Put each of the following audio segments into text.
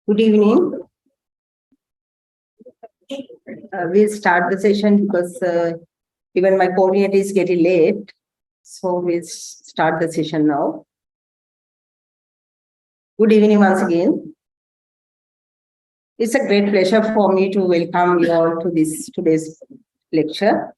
Good evening. We'll start the session because even my coordinator is getting late. So we'll start the session now. Good evening once again. It's a great pleasure for me to welcome you all to this today's lecture.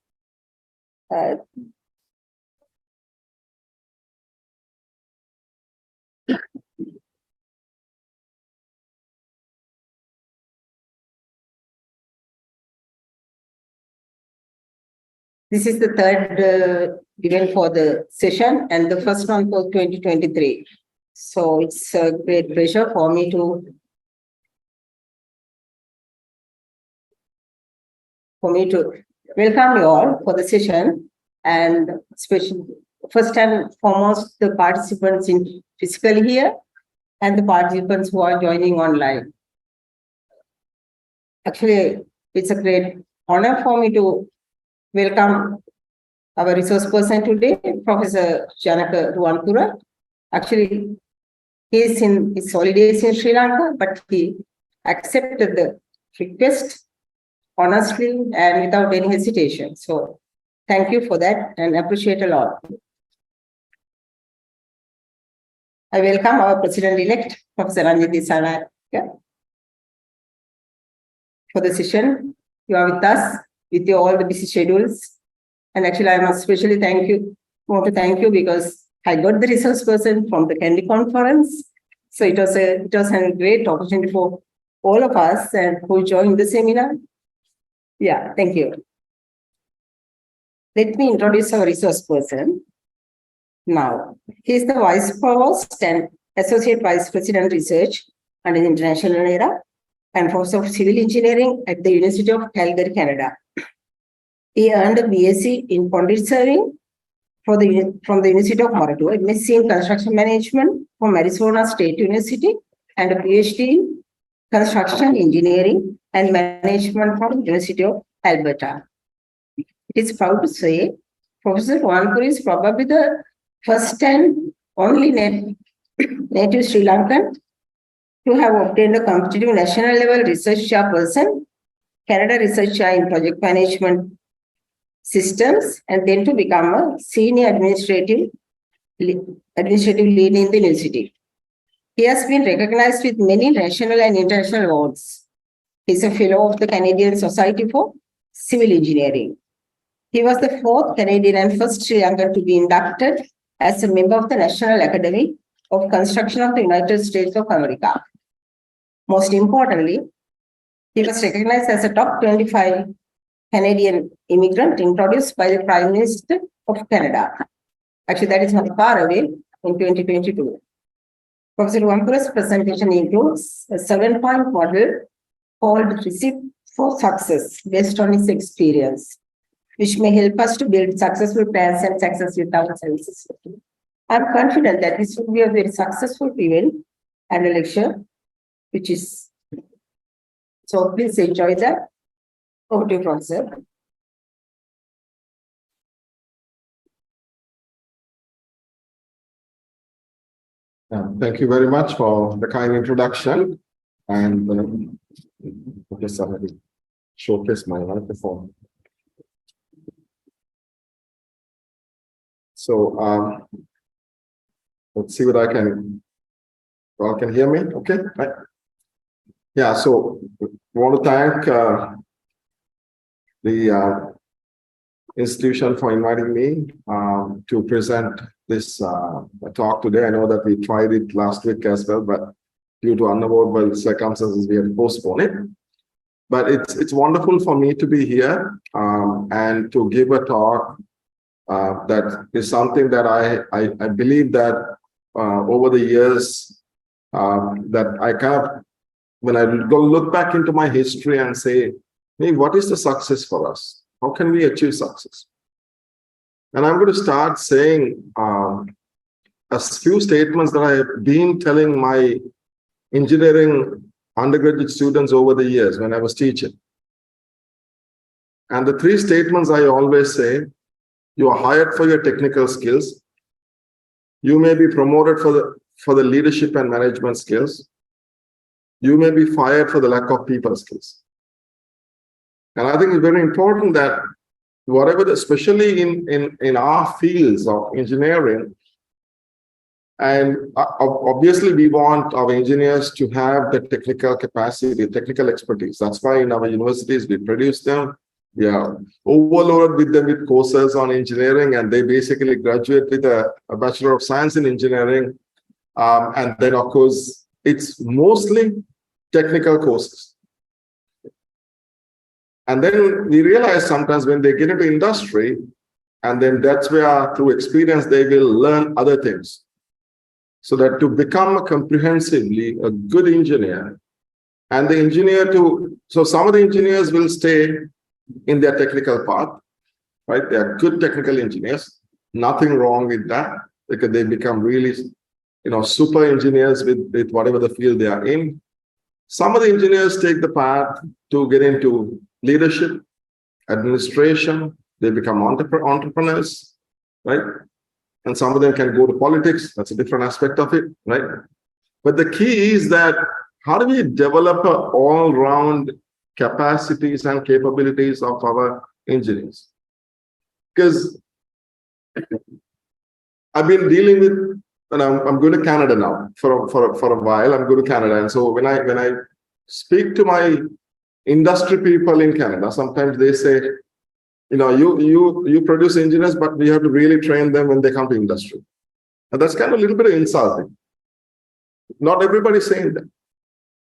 This is the third event for the session and the first one for 2023. So it's a great pleasure for me to welcome you all for the session, and especially first and foremost the participants in physically here and the participants who are joining online. Actually, it's a great honor for me to welcome our resource person today, Professor Janaka Ruwanpura. Actually, he is in his holidays in Sri Lanka, but he accepted the request honestly and without any hesitation. So thank you for that and appreciate a lot. I welcome our President-elect, Professor Ranjit Disana, for the session. You are with us with your all the busy schedules. And actually, I must especially want to thank you because I got the resource person from the Candy Conference. So it was a great opportunity for all of us and who joined the seminar. Yeah, thank you. Let me introduce our resource person. Now, he is the Vice Provost and Associate Vice President Research under the International Era and Professor of Civil Engineering at the University of Calgary, Canada. He earned a BSc in Pondit Serving from the University of Moratuwa, MSc in Construction Management from Arizona State University, and a PhD in Construction Engineering and Management from the University of Alberta. It is proud to say Professor Ruwanpura is probably the first and only native Sri Lankan to have obtained a competitive national level research chairperson, Canada Research Chair in Project Management Systems, and then to become a senior administrative lead in the university. He has been recognized with many national and international awards. He is a fellow of the Canadian Society for Civil Engineering. He was the fourth Canadian and first Sri Lankan to be inducted as a member of the National Academy of Construction of the United States of America. Most importantly, he was recognized as a top 25 Canadian immigrant introduced by the Prime Minister of Canada. Actually, that is not far away in 2022. Professor Ruwanpura's presentation includes a 7-point model called Recipe for Success based on his experience, which may help us to build successful plans and success with our services. I'm confident that this will be a very successful event and a lecture, which is, so please enjoy that. Over to you, Professor. Thank you very much for the kind introduction. And I just already showcase my microphone. So let's see what I can. You all can hear me? Okay. Right. Yeah. So I want to thank the institution for inviting me to present this talk today. I know that we tried it last week as well, but due to unavoidable circumstances, we have postponed it. But it's wonderful for me to be here and to give a talk that is something that I believe that over the years that I kind of, when I go look back into my history and say, hey, what is the success for us? How can we achieve success? And I'm going to start saying a few statements that I have been telling my engineering undergraduate students over the years when I was teaching. And the 3 statements I always say: you are hired for your technical skills, you may be promoted for the leadership and management skills, you may be fired for the lack of people skills. And I think it's very important that whatever, especially in our fields of engineering, and obviously we want our engineers to have the technical capacity, technical expertise. That's why in our universities we produce them. We are overloaded with them with courses on engineering, and they basically graduate with a Bachelor of Science in Engineering. And then, of course, it's mostly technical courses. And then we realize sometimes when they get into industry, and then that's where through experience they will learn other things. So that to become comprehensively a good engineer, and the engineer so some of the engineers will stay in their technical path, right? They are good technical engineers, nothing wrong with that, because they become really, super engineers with whatever the field they are in. Some of the engineers take the path to get into leadership, administration, they become entrepreneurs, right? And some of them can go to politics. That's a different aspect of it, right? But the key is that how do we develop an all-round capacities and capabilities of our engineers? Because I've been dealing with, and I'm going to Canada now for a while. I'm going to Canada, and so when I speak to my industry people in Canada, sometimes they say, you produce engineers, but we have to really train them when they come to industry. And that's kind of a little bit of insulting. Not everybody's saying that.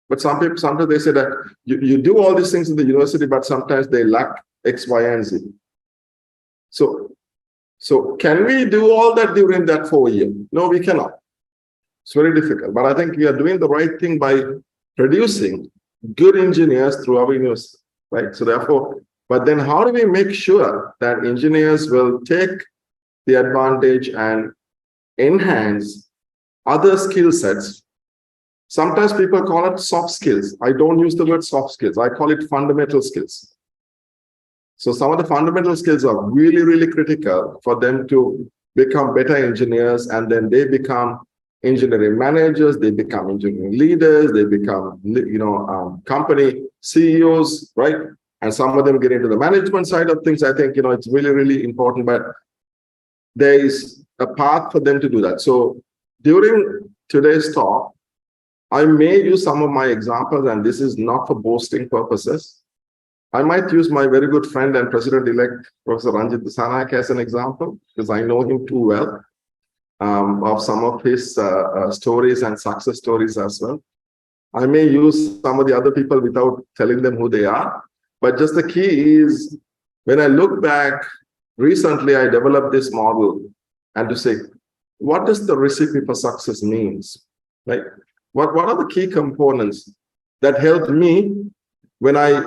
But some people, sometimes they say that you do all these things in the university, but sometimes they lack X, Y, and Z. So can we do all that during that 4 years? No, we cannot. It's very difficult. But I think we are doing the right thing by producing good engineers through our university, right? So therefore, but then how do we make sure that engineers will take the advantage and enhance other skill sets? Sometimes people call it soft skills. I don't use the word soft skills. I call it fundamental skills. So some of the fundamental skills are really, really critical for them to become better engineers, and then they become engineering managers, they become engineering leaders, they become, company CEOs, right? And some of them get into the management side of things. I think, it's really, really important, but there is a path for them to do that. So during today's talk, I may use some of my examples, and this is not for boasting purposes. I might use my very good friend and president-elect, Professor Ranjit Sanak, as an example, because I know him too well, of some of his stories and success stories as well. I may use some of the other people without telling them who they are. But just the key is, when I look back, recently I developed this model, and to say, what does the recipe for success means, right? What are the key components that helped me when I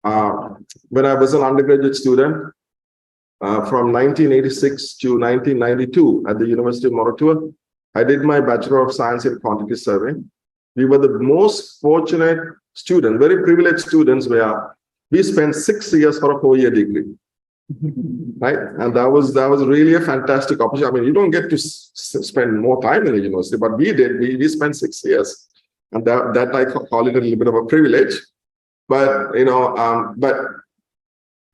was an undergraduate student from 1986 to 1992 at the University of Moratuwa? I did my Bachelor of Science in Quantity Surveying. We were the most fortunate student, very privileged students, where we spent 6 years for a 4-year degree, right? And that was really a fantastic opportunity. I mean, you don't get to spend more time in the university, but we did. We spent 6 years, and that I call it a little bit of a privilege. But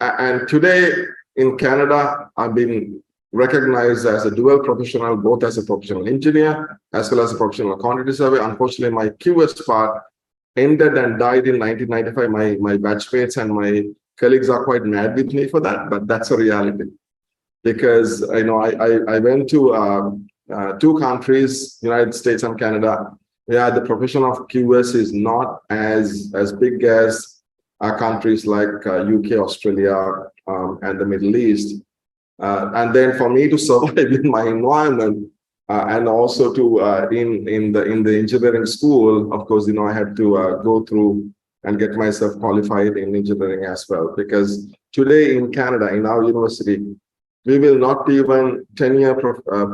and today in Canada, I've been recognized as a dual professional, both as a professional engineer as well as a professional quantity surveyor. Unfortunately, my QS part ended and died in 1995. My batchmates and my colleagues are quite mad with me for that, but that's a reality. Because I went to 2 countries, United States and Canada. Yeah, the profession of QS is not as big as countries like UK, Australia, and the Middle East. And then for me to survive in my environment, and also to in the engineering school, of course, I had to go through and get myself qualified in engineering as well. Because today in Canada, in our university, we will not be even tenure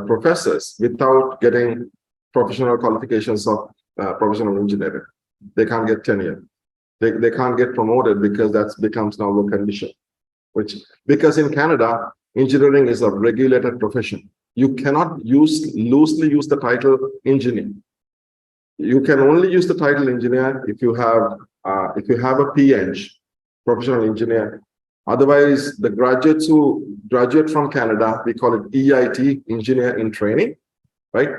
professors without getting professional qualifications of professional engineering. They can't get tenure. They can't get promoted because that becomes now a condition. Because in Canada, engineering is a regulated profession. You cannot loosely use the title engineer. you can only use the title engineer if you have a PEng, professional engineer. Otherwise, the graduates who graduate from Canada, we call it EIT, engineer in training, right?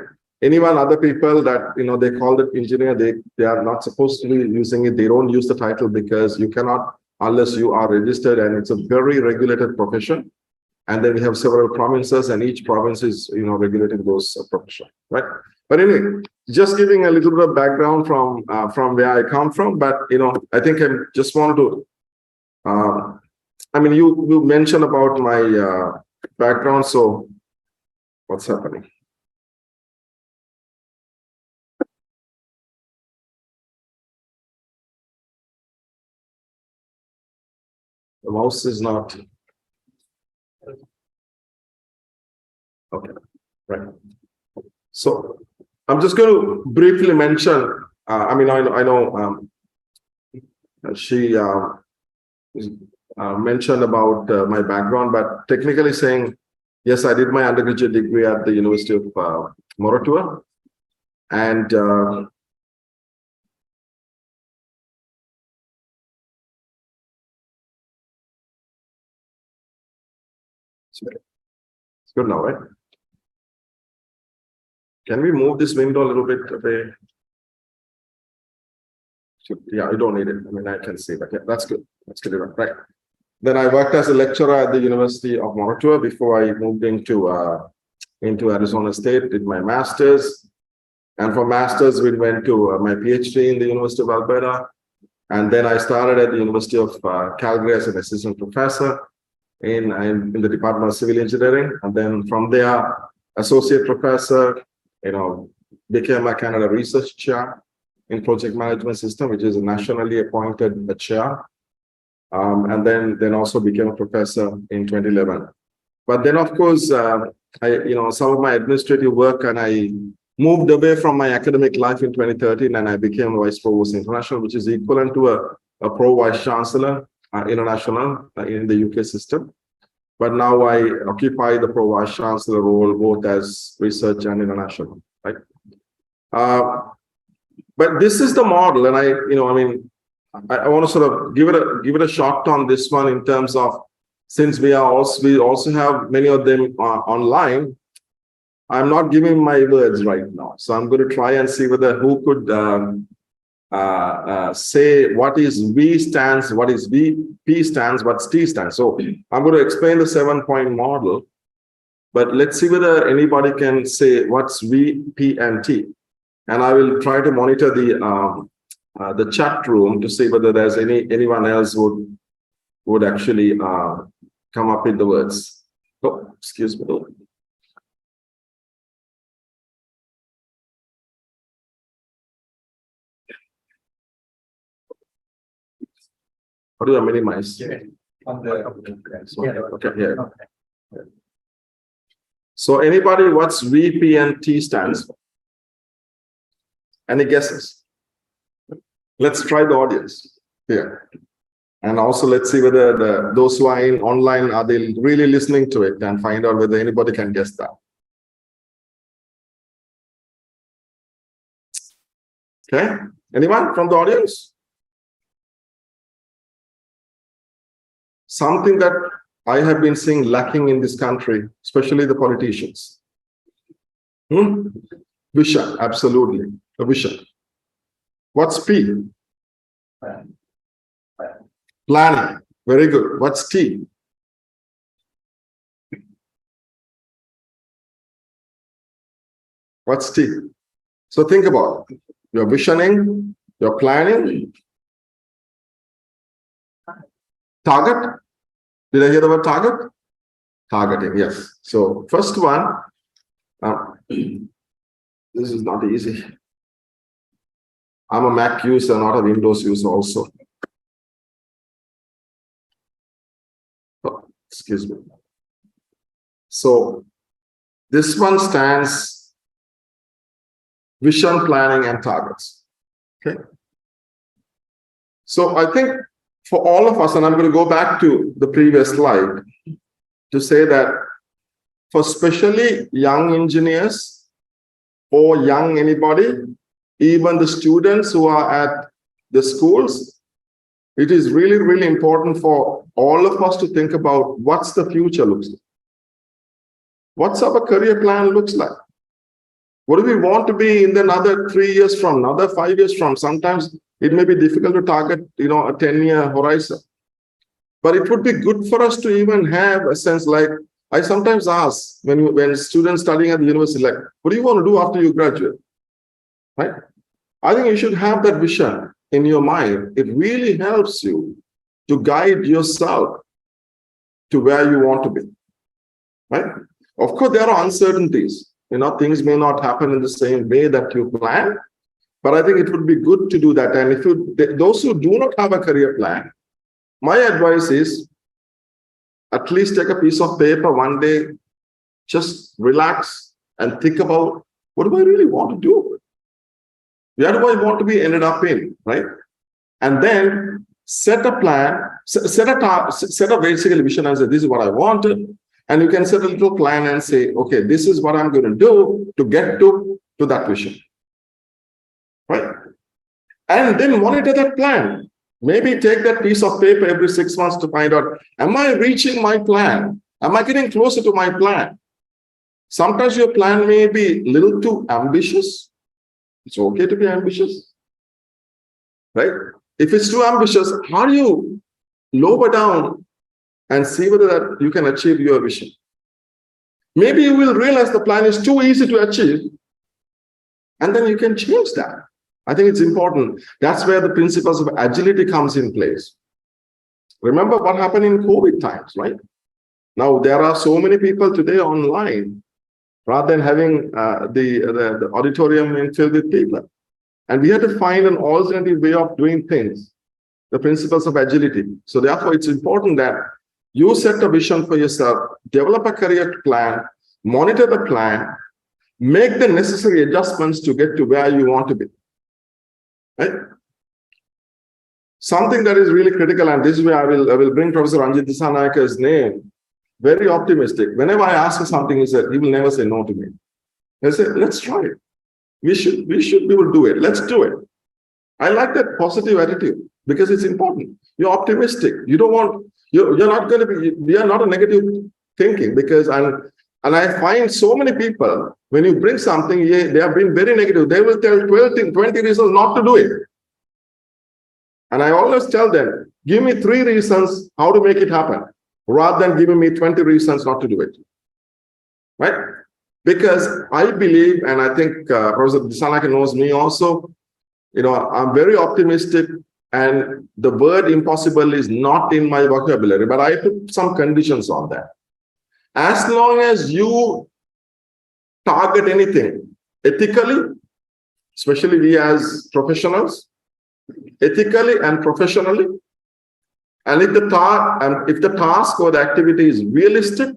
Anyone, other people that, they call it engineer, they are not supposed to be using it. They don't use the title because you cannot, unless you are registered, and it's a very regulated profession. And then we have several provinces, and each province is, regulating those profession, right? But anyway, just giving a little bit of background from where I come from. But I think I just wanted to. You mentioned about my background. So, what's happening? The mouse is not. Okay, right. So I'm just going to briefly mention. I know. She mentioned about my background, but technically saying, yes, I did my undergraduate degree at the University of Moratuwa, and it's good now, right? Can we move this window a little bit away? Yeah, you don't need it. I can see that. Yeah, that's good. That's good. Right. Then I worked as a lecturer at the University of Moratuwa before I moved into Arizona State, did my master's. And for master's, we went to my PhD in the University of Alberta. And then I started at the University of Calgary as an assistant professor in the Department of Civil Engineering. And then from there, associate professor, became a Canada Research Chair in Project Management System, which is a nationally appointed chair. And then also became a professor in 2011. But then, of course, some of my administrative work, and I moved away from my academic life in 2013, and I became Vice Provost International, which is equivalent to a Pro Vice Chancellor International in the UK system. But now I occupy the Pro Vice Chancellor role, both as research and international, right? But this is the model, and I want to sort of give it a shot on this one in terms of, since we also have many of them online. I'm not giving my words right now, so I'm going to try and see whether who could say what is V stands, what is P stands, what's T stands. So I'm going to explain the 7-point model, but let's see whether anybody can say what's V, P, and T. And I will try to monitor the chat room to see whether there's anyone else would actually come up with the words. Oh, excuse me. How do I minimize? Yeah. Okay, here. So anybody, what's V, P, and T stands for? Any guesses? Let's try the audience here. And also let's see whether those who are in online, are they really listening to it, and find out whether anybody can guess that. Okay, anyone from the audience? Something that I have been seeing lacking in this country, especially the politicians. Vision, absolutely, a vision. What's P? Planning, very good. What's T? What's T? So think about it. You're visioning, you're planning. Target? Did I hear the word target? Targeting, yes. So first one, this is not easy. I'm a Mac user, not a Windows user also. Oh, excuse me. So this one stands vision, planning, and targets. Okay. So I think for all of us, and I'm going to go back to the previous slide to say that for especially young engineers or young anybody, even the students who are at the schools, it is really, really important for all of us to think about what's the future looks like. What's our career plan looks like? What do we want to be in another 3 years from, another 5 years from? Sometimes it may be difficult to target, a 10-year horizon. But it would be good for us to even have a sense like, I sometimes ask when students studying at the university, like, what do you want to do after you graduate? Right? I think you should have that vision in your mind. It really helps you to guide yourself to where you want to be. Right? Of course, there are uncertainties. Things may not happen in the same way that you plan, but I think it would be good to do that. And if those who do not have a career plan, my advice is at least take a piece of paper one day, just relax and think about, what do I really want to do? Where do I want to be ended up in, right? And then set a plan, set a basically vision and say, this is what I wanted. And you can set a little plan and say, okay, this is what I'm going to do to get to that vision, right? And then monitor that plan. Maybe take that piece of paper every 6 months to find out, am I reaching my plan? Am I getting closer to my plan? Sometimes your plan may be a little too ambitious. It's okay to be ambitious, right? If it's too ambitious, how do you lower down and see whether that you can achieve your vision? Maybe you will realize the plan is too easy to achieve, and then you can change that. I think it's important. That's where the principles of agility comes in place. Remember what happened in COVID times, right? Now, there are so many people today online, rather than having the auditorium filled with people. And we had to find an alternative way of doing things, the principles of agility. So therefore, it's important that you set a vision for yourself, develop a career plan, monitor the plan, make the necessary adjustments to get to where you want to be. Right? Something that is really critical, and this is where I will bring Professor Ranjit Disanayaka's name, very optimistic. Whenever I ask him something, he will never say no to me. He'll say, let's try it. We should be able to do it. Let's do it. I like that positive attitude because it's important. You're optimistic. You don't want, you're not going to be, we are not a negative thinking because, and I find so many people, when you bring something, they have been very negative. They will tell 20 reasons not to do it. And I always tell them, give me 3 reasons how to make it happen, rather than giving me 20 reasons not to do it. Right? Because I believe, and I think Professor Disanayaka knows me also, I'm very optimistic, and the word impossible is not in my vocabulary, but I put some conditions on that. As long as you target anything ethically, especially we as professionals, ethically and professionally, and if the task or the activity is realistic,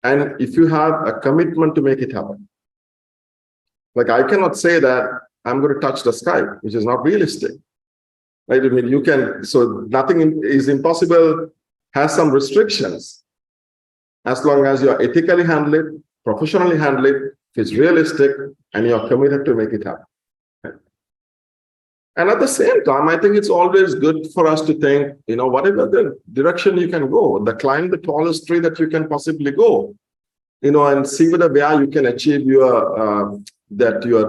and if you have a commitment to make it happen. Like I cannot say that I'm going to touch the sky, which is not realistic. Right? I mean, you can, so nothing is impossible, has some restrictions. As long as you're ethically handle it, professionally handle it, if it's realistic, and you're committed to make it happen. Right? And at the same time, I think it's always good for us to think, whatever the direction you can go, climb the tallest tree that you can possibly go, and see where you can achieve your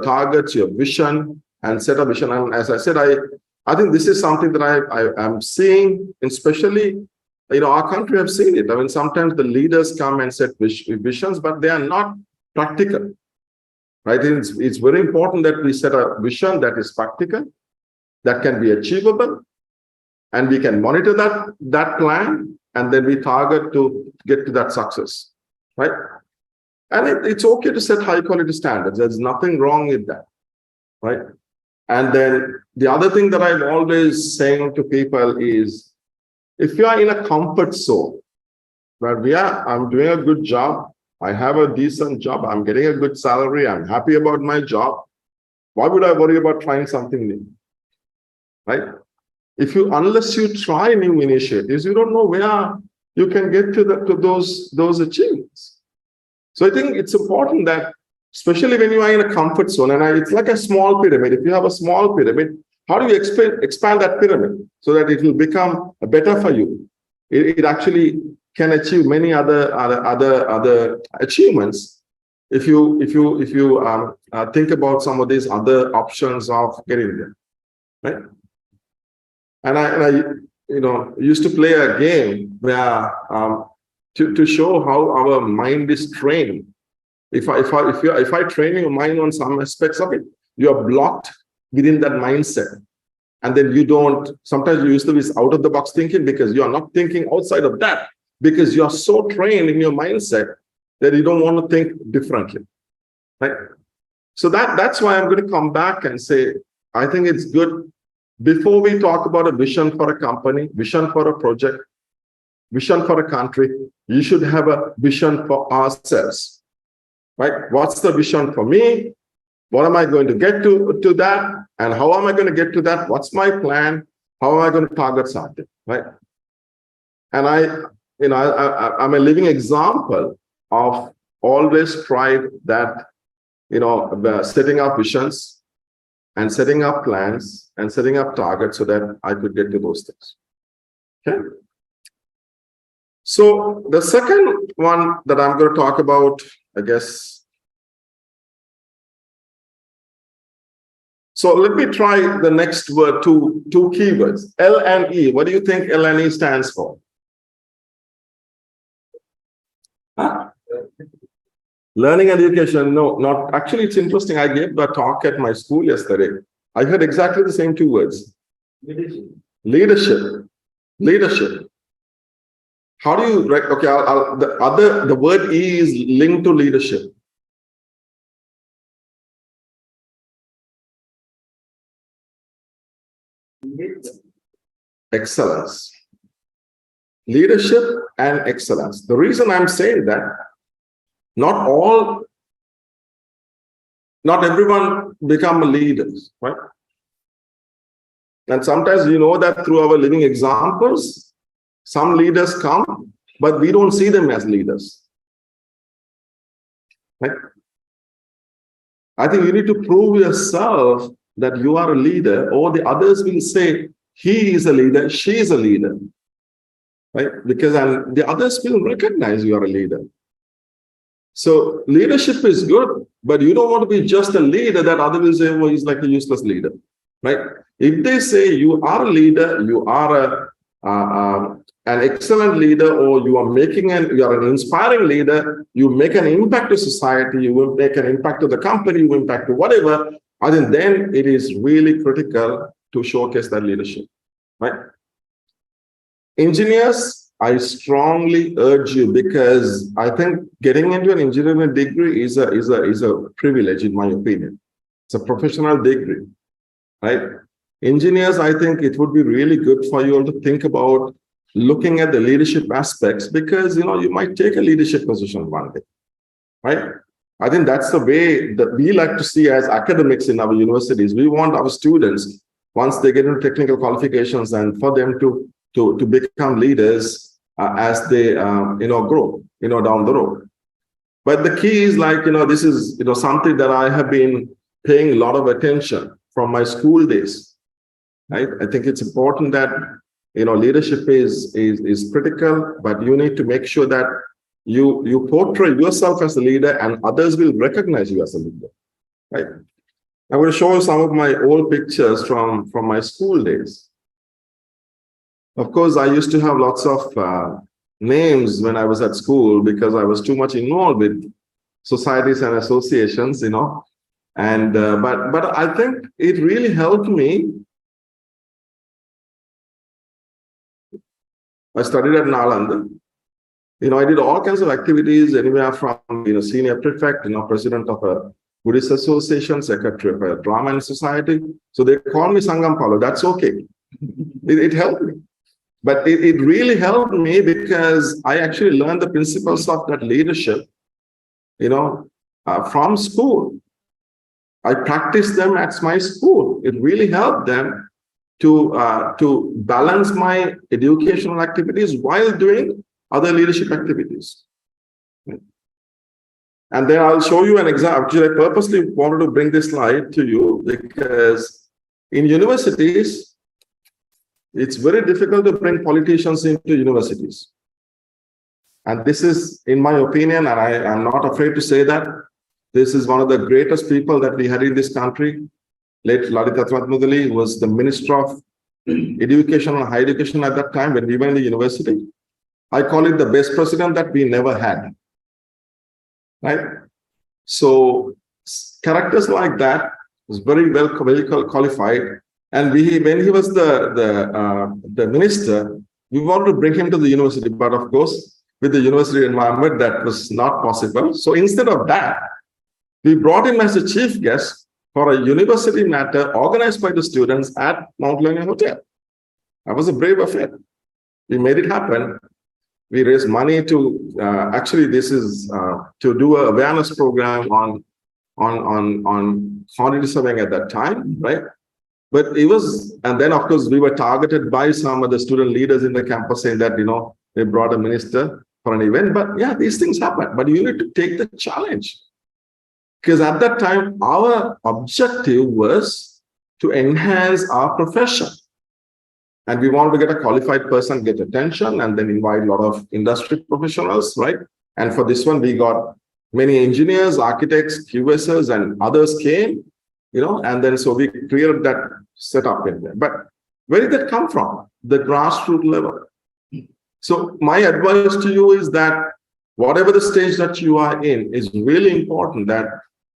targets, your vision, and set a vision. And as I said, I think this is something that I am seeing, especially, our country have seen it. I mean, sometimes the leaders come and set visions, but they are not practical, right? It's very important that we set a vision that is practical, that can be achievable, and we can monitor that plan, and then we target to get to that success, right? And it's okay to set high quality standards. There's nothing wrong with that, right? And then the other thing that I'm always saying to people is, if you are in a comfort zone, where I'm doing a good job, I have a decent job, I'm getting a good salary, I'm happy about my job, why would I worry about trying something new? Right? Unless you try new initiatives, you don't know where you can get to those achievements. So I think it's important that especially when you are in a comfort zone. And it's like a small pyramid. If you have a small pyramid, how do you expand that pyramid so that it will become better for you? It actually can achieve many other achievements if you think about some of these other options of getting there, right? And I used to play a game where to show how our mind is trained. If I train your mind on some aspects of it, you are blocked within that mindset. And then you don't, sometimes you used to be out of the box thinking because you are not thinking outside of that, because you are so trained in your mindset that you don't want to think differently, right? So that's why I'm going to come back and say, I think it's good before we talk about a vision for a company, vision for a project, vision for a country, you should have a vision for ourselves, right? What's the vision for me? What am I going to get to that? And how am I going to get to that? What's my plan? How am I going to target something, right? And I'm a living example of always tried that, setting up visions and setting up plans and setting up targets so that I could get to those things. Okay. So the second one that I'm going to talk about, I guess. So let me try the next word, two keywords, L and E. What do you think L and E stands for? Huh? Learning and education. No, not actually. It's interesting. I gave a talk at my school yesterday. I heard exactly the same two words. Leadership. Leadership. How do you, okay, the word E is linked to leadership. Excellence. Leadership and excellence. The reason I'm saying that, not everyone become leaders, right? And sometimes you know that through our living examples, some leaders come, but we don't see them as leaders, right? I think you need to prove yourself that you are a leader, or the others will say, he is a leader, she is a leader, right? Because the others will recognize you are a leader. So leadership is good, but you don't want to be just a leader that others will say, well, he's like a useless leader, right? If they say you are a leader, you are an excellent leader, or you are an inspiring leader, you make an impact to society, you will make an impact to the company, you will impact to whatever, I think then it is really critical to showcase that leadership, right? Engineers, I strongly urge you, because I think getting into an engineering degree is a privilege, in my opinion. It's a professional degree, right? Engineers, I think it would be really good for you all to think about looking at the leadership aspects, because you might take a leadership position one day, right? I think that's the way that we like to see as academics in our universities. We want our students, once they get into technical qualifications, and for them to become leaders as they grow down the road. But the key is this is something that I have been paying a lot of attention from my school days, right? I think it's important that leadership is critical, but you need to make sure that you portray yourself as a leader, and others will recognize you as a leader, right? I'm going to show you some of my old pictures from my school days. Of course, I used to have lots of names when I was at school, because I was too much involved with societies and associations, and but I think it really helped me. I studied at Nalanda. I did all kinds of activities, anywhere from senior prefect, president of a Buddhist association, secretary of a drama and society. So they call me Sangam Paulo. That's okay. It helped me. But it really helped me, because I actually learned the principles of that leadership, from school. I practiced them at my school. It really helped them to balance my educational activities while doing other leadership activities. And then I'll show you an example. Actually, I purposely wanted to bring this slide to you because in universities, it's very difficult to bring politicians into universities. And this is, in my opinion, and I am not afraid to say that, this is one of the greatest people that we had in this country. Late Lalita Mudali was the Minister of Education and Higher Education at that time when we were in the university. I call it the best president that we never had. Right? So characters like that was very well qualified. And when he was the minister, we wanted to bring him to the university, but of course, with the university environment, that was not possible. So instead of that, we brought him as a chief guest for a university matter organized by the students at Mount Learning Hotel. That was a brave affair. We made it happen. We raised money to actually this is to do an awareness program on quantity surveying at that time, right? But it was, and then of course we were targeted by some of the student leaders in the campus saying that they brought a minister for an event. But yeah, these things happen. But you need to take the challenge. Because at that time, our objective was to enhance our profession. And we wanted to get a qualified person, get attention, and then invite a lot of industry professionals, right? And for this one, we got many engineers, architects, QSs, and others came, and then so we created that setup in there. But where did that come from? The grassroots level. So my advice to you is that whatever the stage that you are in is really important that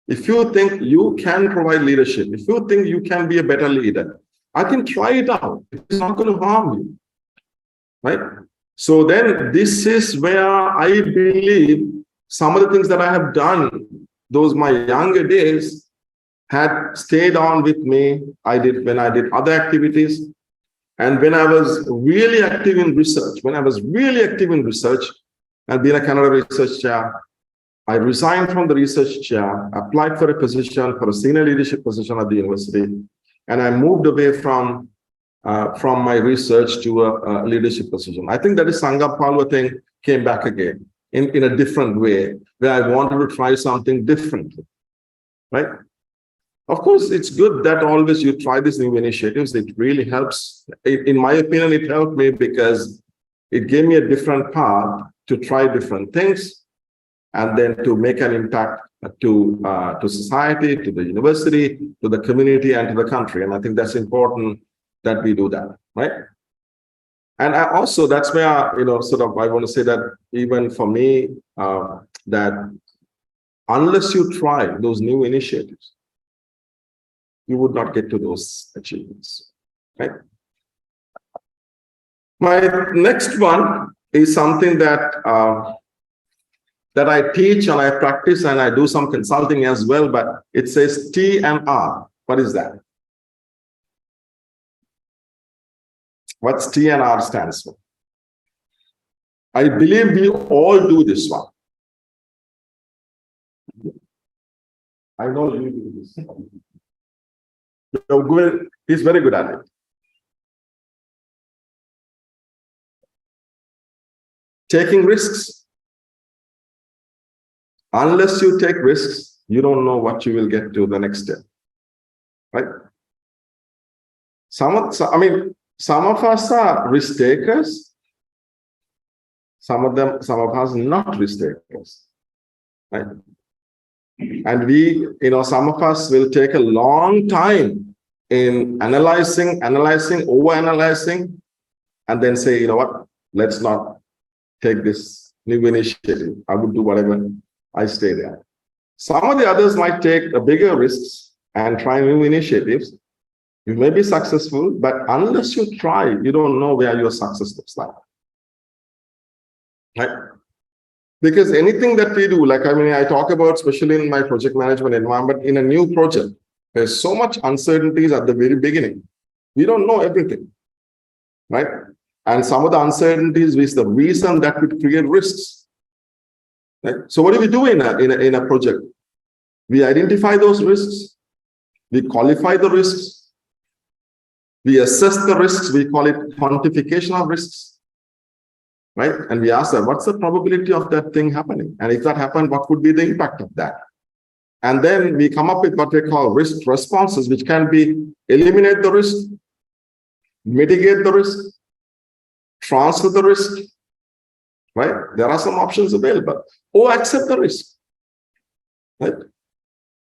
if you think you can provide leadership, if you think you can be a better leader, I can try it out. It's not going to harm you, right? So then this is where I believe some of the things that I have done, those my younger days, had stayed on with me. When I did other activities. And when I was really active in research, and being a Canada research chair, I resigned from the research chair, applied for a position, for a senior leadership position at the university, and I moved away from my research to a leadership position. I think that is Sangha Palwa thing came back again in a different way, where I wanted to try something differently, right? Of course, it's good that always you try these new initiatives. It really helps. In my opinion, it helped me because it gave me a different path to try different things and then to make an impact to society, to the university, to the community, and to the country. And I think that's important that we do that, right? And that's where, I want to say that even for me, that unless you try those new initiatives, you would not get to those achievements, right? My next one is something that I teach and I practice and I do some consulting as well, but it says T and R. What is that? What's T and R stands for? I believe we all do this one. I know you do this. He's very good at it. Taking risks. Unless you take risks, you don't know what you will get to the next step, right? Some of us are risk takers. Some of us not risk takers, right? And some of us will take a long time in analyzing, over-analyzing, and then say, you know what, let's not take this new initiative. I would do whatever, I stay there. Some of the others might take a bigger risks and try new initiatives. You may be successful, but unless you try, you don't know where your success looks like. Right? Because anything that we do, I talk about, especially in my project management environment, in a new project, there's so much uncertainties at the very beginning. We don't know everything, right? And some of the uncertainties is the reason that would create risks. Right? So what do we do in a project? We identify those risks, we qualify the risks, we assess the risks, we call it quantification of risks. right? And we ask them, what's the probability of that thing happening? And if that happened, what could be the impact of that? And then we come up with what they call risk responses, which can be eliminate the risk, mitigate the risk, transfer the risk, right? There are some options available, or accept the risk, right?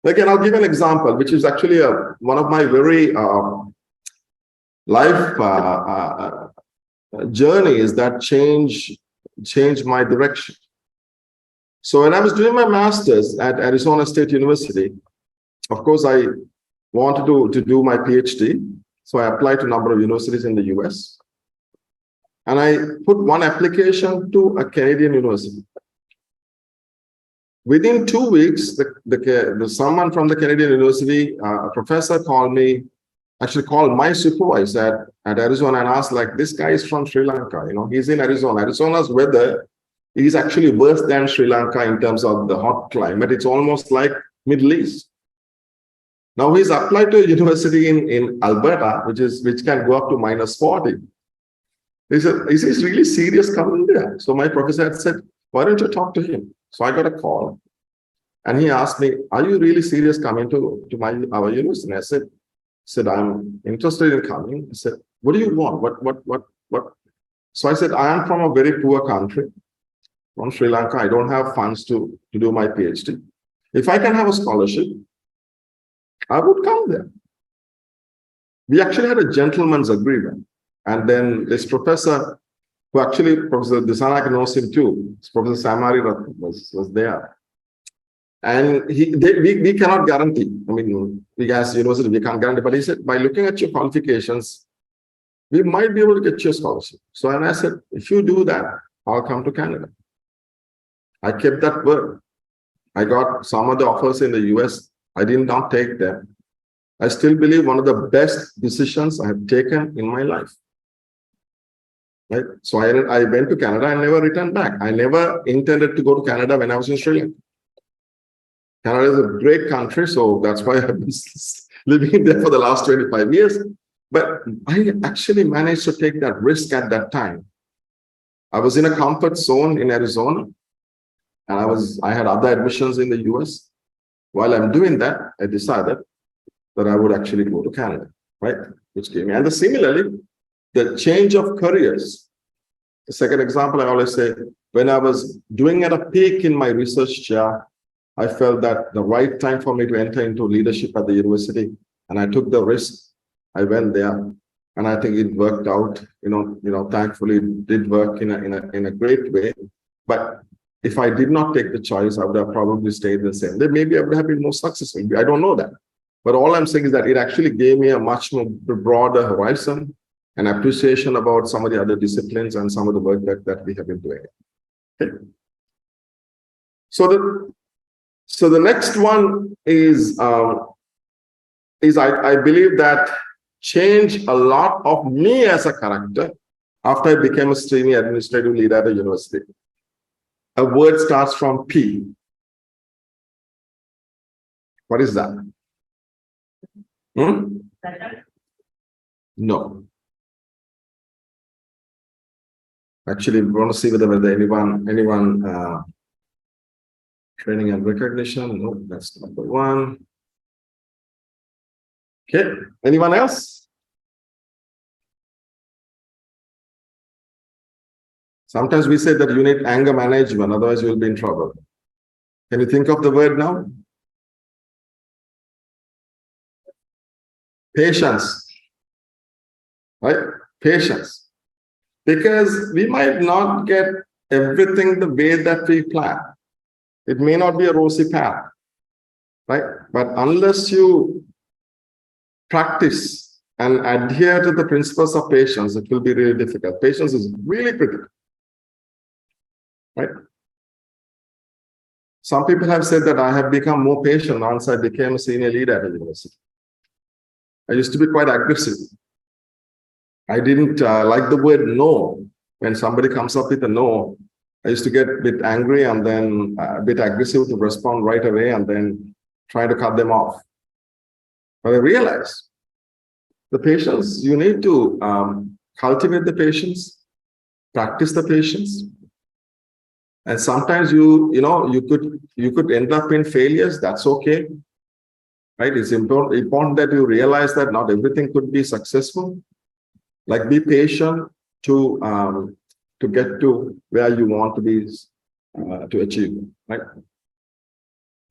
Again, I'll give an example, which is actually one of my very life journeys that changed my direction. So when I was doing my master's at Arizona State University, of course, I wanted to do my PhD. So I applied to a number of universities in the US. And I put one application to a Canadian university. Within 2 weeks, someone from the Canadian university, a professor called me, actually called my supervisor at Arizona and asked, like, this guy is from Sri Lanka, he's in Arizona. Arizona's weather is actually worse than Sri Lanka in terms of the hot climate. It's almost like Middle East. Now he's applied to a university in Alberta, which can go up to -40. He said, is he really serious coming there? So my professor had said, why don't you talk to him? So I got a call and he asked me, are you really serious coming to our university? And I said, I'm interested in coming. He said, what do you want? What? So I said, I am from a very poor country, from Sri Lanka. I don't have funds to do my PhD. If I can have a scholarship, I would come there. We actually had a gentleman's agreement. And then this professor, who actually, Professor Disanak knows him too, Professor Samari was there. And we cannot guarantee. I mean, we as university, we can't guarantee. But he said, by looking at your qualifications, we might be able to get you a scholarship. So and I said, if you do that, I'll come to Canada. I kept that word. I got some of the offers in the US. I did not take them. I still believe one of the best decisions I have taken in my life. Right? So I went to Canada and never returned back. I never intended to go to Canada when I was in Sri Lanka. Canada is a great country, so that's why I've been living there for the last 25 years. But I actually managed to take that risk at that time. I was in a comfort zone in Arizona, and I had other admissions in the US. While I'm doing that, I decided that I would actually go to Canada, right? Which gave me, and similarly, the change of careers. The second example, I always say, when I was doing at a peak in my research chair, I felt that the right time for me to enter into leadership at the university, and I took the risk. I went there, and I think it worked out. Thankfully, it did work in a great way. But if I did not take the choice, I would have probably stayed the same. Then maybe I would have been more successful. I don't know that. But all I'm saying is that it actually gave me a much more broader horizon and appreciation about some of the other disciplines and some of the work that we have been doing. Okay. So the next one is I believe that changed a lot of me as a character after I became a senior administrative leader at a university. A word starts from P. What is that? No. Actually, we want to see whether anyone training and recognition. No, that's number one. Okay, anyone else? Sometimes we say that you need anger management, otherwise you'll be in trouble. Can you think of the word now? Patience. Right? Patience. Because we might not get everything the way that we plan. It may not be a rosy path, right? But unless you practice and adhere to the principles of patience, it will be really difficult. Patience is really critical, right? Some people have said that I have become more patient once I became a senior leader at a university. I used to be quite aggressive. I didn't like the word no. When somebody comes up with a no, I used to get a bit angry and then a bit aggressive to respond right away and then try to cut them off. But I realized the patience, you need to cultivate the patience. practice the patience. And sometimes you could end up in failures. That's okay. Right? It's important that you realize that not everything could be successful. Like be patient to get to where you want to be to achieve, right?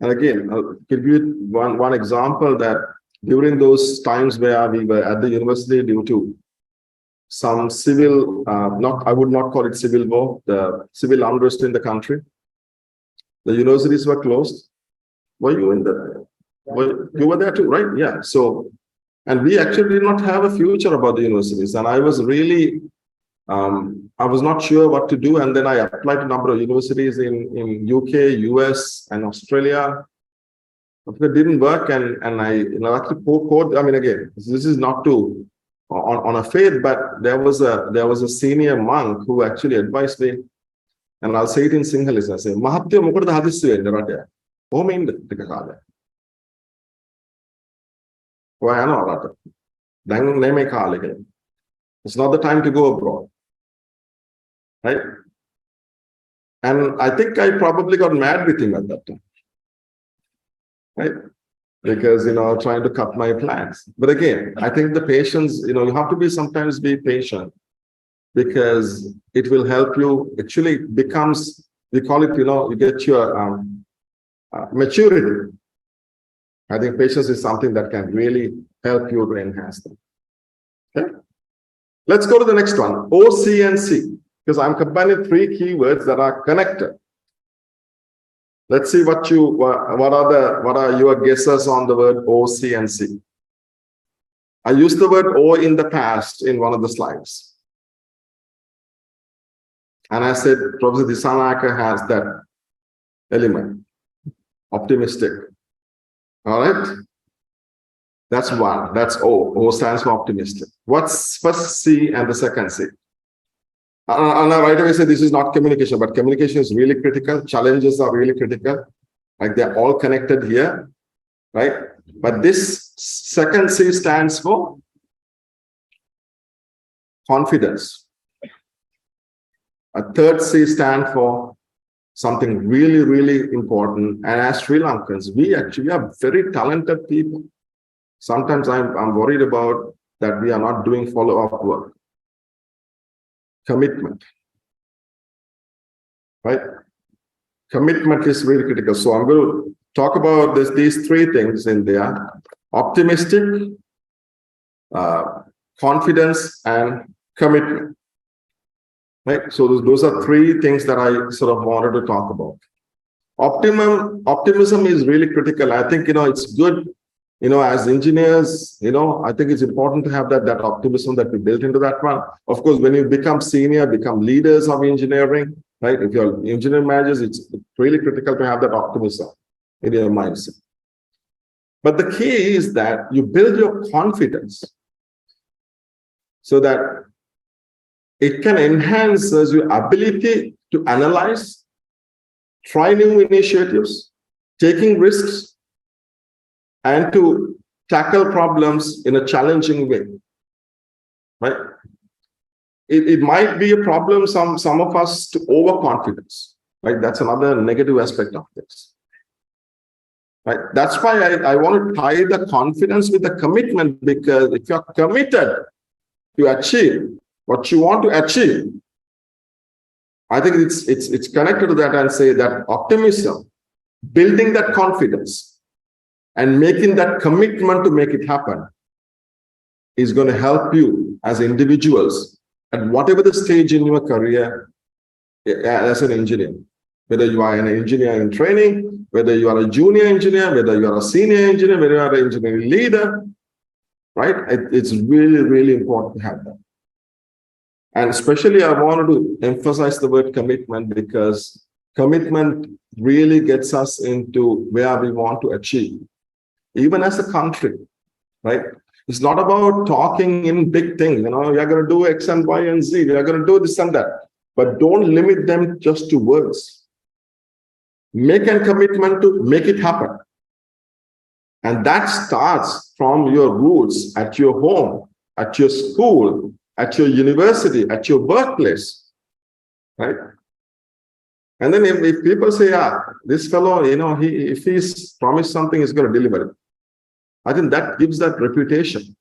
And again, I'll give you one example that during those times where we were at the university due to some civil, I would not call it civil war, the civil unrest in the country, the universities were closed. Were you you were there too, right? Yeah. So, and we actually did not have a future about the universities. And I was really, I was not sure what to do. And then I applied to a number of universities in UK, US, and Australia. It didn't work. And I, actually poured, I mean, again, this is not to, on a faith, but there was a senior monk who actually advised me, and I'll say it in Sinhalese. I say, Mahatya mukada hadissu enna rata. Home in the kala. Why no rata? Dang name kala. It's not the time to go abroad. Right? And I think I probably got mad with him at that time. Right? Because, trying to cut my plans. But again, I think the patience, you have to sometimes be patient, because it will help you. Actually, it becomes, we call it, you get your maturity. I think patience is something that can really help you to enhance them. Okay? Let's go to the next one, O, C, and C, because I'm combining three keywords that are connected. Let's see what are your guesses on the word O, C, and C. I used the word O in the past in one of the slides. And I said, Professor Disanayake has that element, optimistic. All right? That's one, that's O. O stands for optimistic. What's first C and the second C? And I right away say this is not communication, but communication is really critical. Challenges are really critical. Like they're all connected here, right? But this second C stands for confidence. A third C stands for something really, really important. And as Sri Lankans, we actually are very talented people. Sometimes I'm worried about that we are not doing follow-up work. Commitment, right? Commitment is really critical. So I'm going to talk about these three things in there: optimistic, confidence, and commitment. Right? So those are three things that I sort of wanted to talk about. Optimism is really critical. I think, it's good, as engineers, I think it's important to have that optimism that we built into that one. Of course, when you become senior, become leaders of engineering, right? If you're engineering managers, it's really critical to have that optimism in your mindset. But the key is that you build your confidence so that it can enhance your ability to analyze, try new initiatives, taking risks, and to tackle problems in a challenging way, right? It might be a problem, some of us, to overconfidence, right? That's another negative aspect of this, right? That's why I want to tie the confidence with the commitment, because if you're committed to achieve what you want to achieve, I think it's connected to that, and say that optimism, building that confidence, and making that commitment to make it happen is going to help you as individuals at whatever the stage in your career as an engineer. Whether you are an engineer in training, whether you are a junior engineer, whether you are a senior engineer, whether you are an engineering leader, right? It's really, really important to have that. And especially I wanted to emphasize the word commitment, because commitment really gets us into where we want to achieve. Even as a country, right? It's not about talking in big things, we are going to do X and Y and Z, we are going to do this and that, but don't limit them just to words. Make a commitment to make it happen. And that starts from your roots at your home, at your school, at your university, at your workplace. right? And then if people say, yeah, this fellow, if he's promised something, he's going to deliver it. I think that gives that reputation,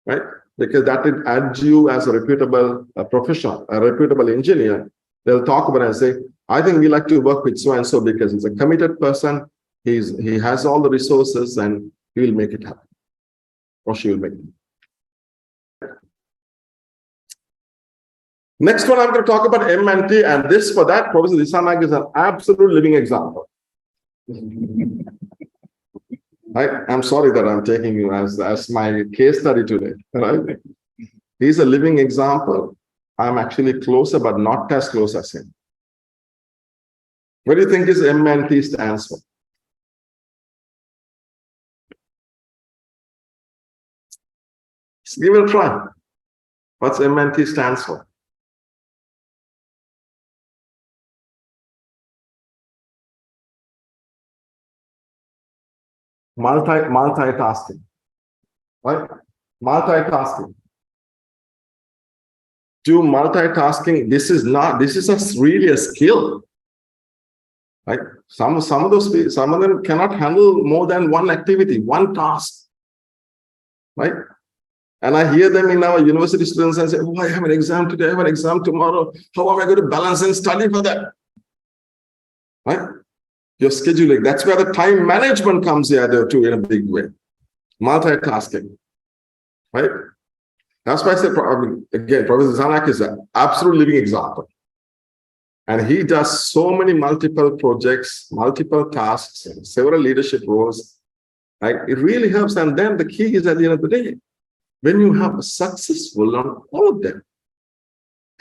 right? Because that it adds you as a reputable professional, a reputable engineer. They'll talk about it and say, I think we like to work with so and so because he's a committed person. He has all the resources and he will make it happen, or she will make it. Next one, I'm going to talk about M&T, and this for that, Professor Disanak is an absolute living example. I'm sorry that I'm taking you as my case study today. Right? He's a living example. I'm actually closer, but not as close as him. What do you think is M&T stands for? Just give it a try. What's M&T stands for? Multitasking, right? Multitasking. Do multitasking. This is really a skill, right? Some of them cannot handle more than one activity, one task, right? And I hear them in our university students and say, oh, I have an exam today, I have an exam tomorrow. How am I going to balance and study for that? Right? Your scheduling, that's where the time management comes here too in a big way. Multitasking, right? That's why I said, again, Professor Zanak is an absolute living example. And he does so many multiple projects, multiple tasks, several leadership roles. Right? It really helps. And then the key is at the end of the day, when you have a successful on all of them.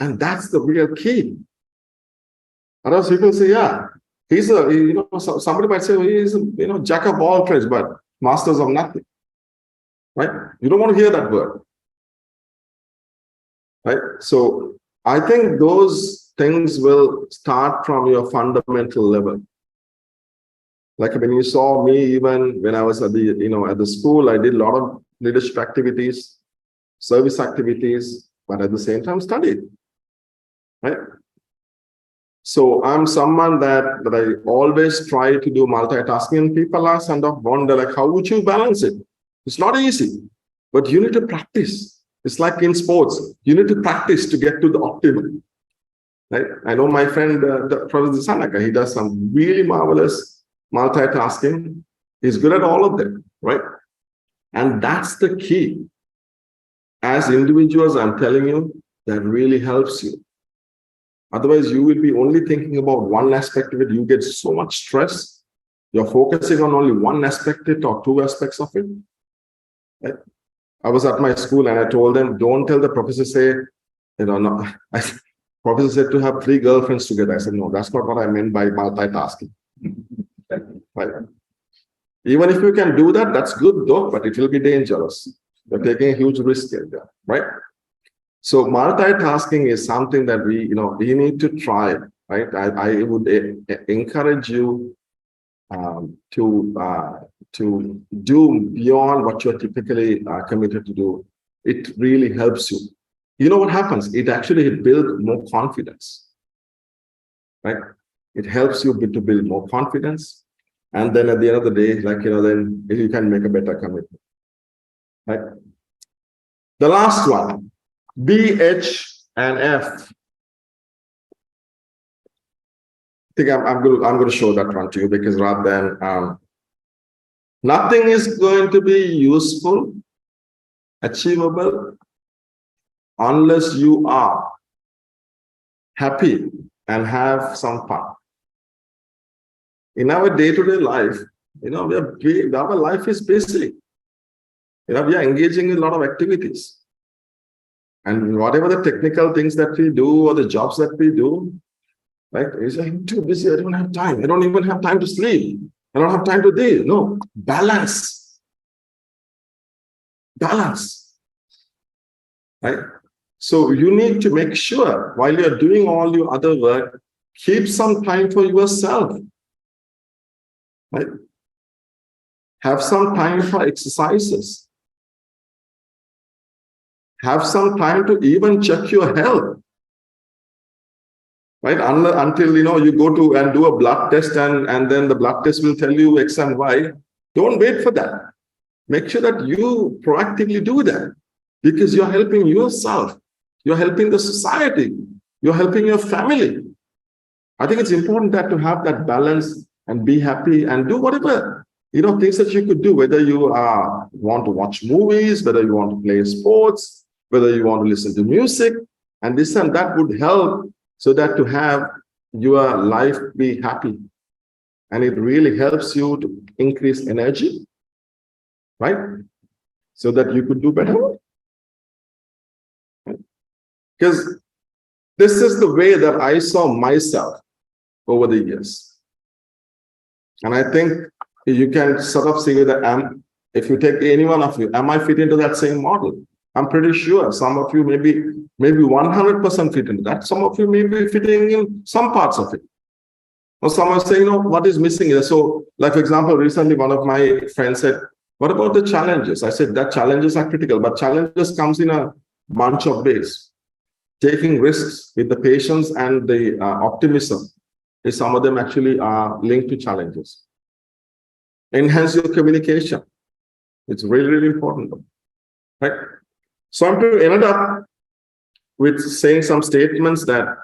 And that's the real key. Otherwise, people say, yeah, somebody might say, well, he's a, jack of all trades, but masters of nothing. Right? You don't want to hear that word. Right? So I think those things will start from your fundamental level. Like when you saw me, even when I was at the school, I did a lot of leadership activities, service activities, but at the same time studied. Right? So I'm someone that I always try to do multitasking, and people are kind of wonder, like, how would you balance it? It's not easy, but you need to practice. It's like in sports, you need to practice to get to the optimum. Right? I know my friend, Professor Sanaka, he does some really marvelous multitasking. He's good at all of them, right? And that's the key. As individuals, I'm telling you, that really helps you. Otherwise, you will be only thinking about one aspect of it. You get so much stress. You're focusing on only one aspect of it or two aspects of it. Right? I was at my school and I told them, don't tell the professor, no. Professor said to have 3 girlfriends together. I said, no, that's not what I meant by multitasking. Right? Even if you can do that, that's good though, but it will be dangerous. You're taking a huge risk here, right? So multitasking is something that we need to try, right? I would encourage you to do beyond what you're typically committed to do. It really helps you. You know what happens? It actually builds more confidence, right? It helps you to build more confidence. And then at the end of the day, then you can make a better commitment, right? The last one, B, H, and F. I think I'm going to show that one to you, because rather than nothing is going to be useful, achievable, unless you are happy and have some fun. In our day-to-day life, our life is busy. We are engaging in a lot of activities. And whatever the technical things that we do or the jobs that we do, right? I'm too busy, I don't have time. I don't even have time to sleep. I don't have time to deal. No, balance. Balance. Right? So you need to make sure while you're doing all your other work, keep some time for yourself. Right? Have some time for exercises. Have some time to even check your health. right? Until, you go to and do a blood test and then the blood test will tell you X and Y. Don't wait for that. Make sure that you proactively do that because you're helping yourself. You're helping the society. You're helping your family. I think it's important that to have that balance and be happy and do whatever, things that you could do, whether you want to watch movies, whether you want to play sports, whether you want to listen to music, and this and that would help so that to have your life be happy. And it really helps you to increase energy, right? So that you could do better. Because this is the way that I saw myself over the years. And I think you can sort of see that if you take any one of you, am I fit into that same model? I'm pretty sure some of you maybe 100% fit into that. Some of you may be fitting in some parts of it. Or someone saying, what is missing here? So, like, for example, recently one of my friends said, what about the challenges? I said that challenges are critical, but challenges comes in a bunch of ways. Taking risks with the patience and the optimism is some of them actually are linked to challenges. Enhance your communication. It's really, really important. Right? So I'm going to end up with saying some statements that